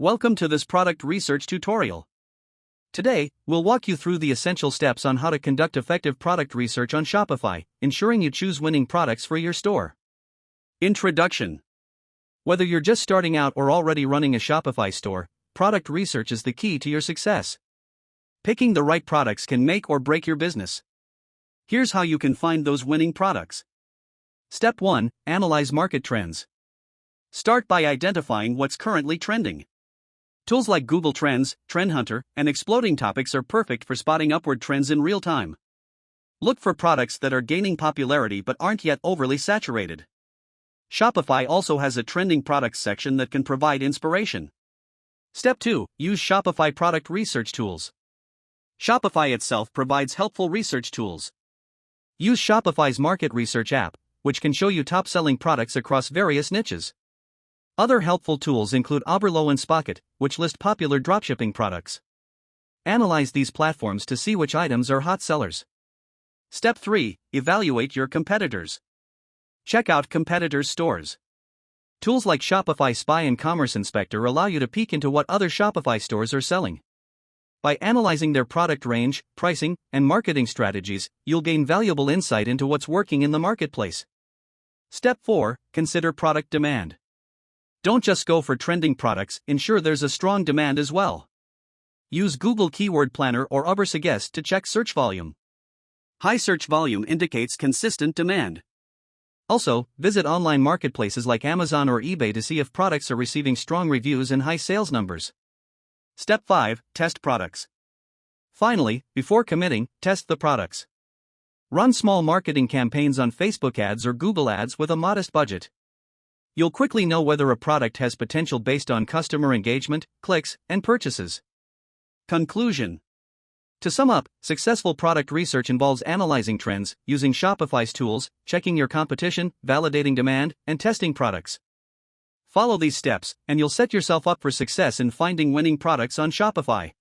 Welcome to this product research tutorial. Today, we'll walk you through the essential steps on how to conduct effective product research on Shopify, ensuring you choose winning products for your store. Introduction. Whether you're just starting out or already running a Shopify store, product research is the key to your success. Picking the right products can make or break your business. Here's how you can find those winning products. Step 1. Analyze market trends. Start by identifying what's currently trending. Tools like Google Trends, Trend Hunter, and Exploding Topics are perfect for spotting upward trends in real time. Look for products that are gaining popularity but aren't yet overly saturated. Shopify also has a trending products section that can provide inspiration. Step 2. Use Shopify product research tools. Shopify itself provides helpful research tools. Use Shopify's market research app, which can show you top-selling products across various niches. Other helpful tools include Oberlo and Spocket, which list popular dropshipping products. Analyze these platforms to see which items are hot sellers. Step 3. Evaluate your competitors. Check out competitors' stores. Tools like Shopify Spy and Commerce Inspector allow you to peek into what other Shopify stores are selling. By analyzing their product range, pricing, and marketing strategies, you'll gain valuable insight into what's working in the marketplace. Step 4. Consider product demand. Don't just go for trending products, ensure there's a strong demand as well. Use Google Keyword Planner or Ubersuggest to check search volume. High search volume indicates consistent demand. Also, visit online marketplaces like Amazon or eBay to see if products are receiving strong reviews and high sales numbers. Step 5. Test products. Finally, before committing, test the products. Run small marketing campaigns on Facebook ads or Google ads with a modest budget. You'll quickly know whether a product has potential based on customer engagement, clicks, and purchases. Conclusion. To sum up, successful product research involves analyzing trends, using Shopify's tools, checking your competition, validating demand, and testing products. Follow these steps, and you'll set yourself up for success in finding winning products on Shopify.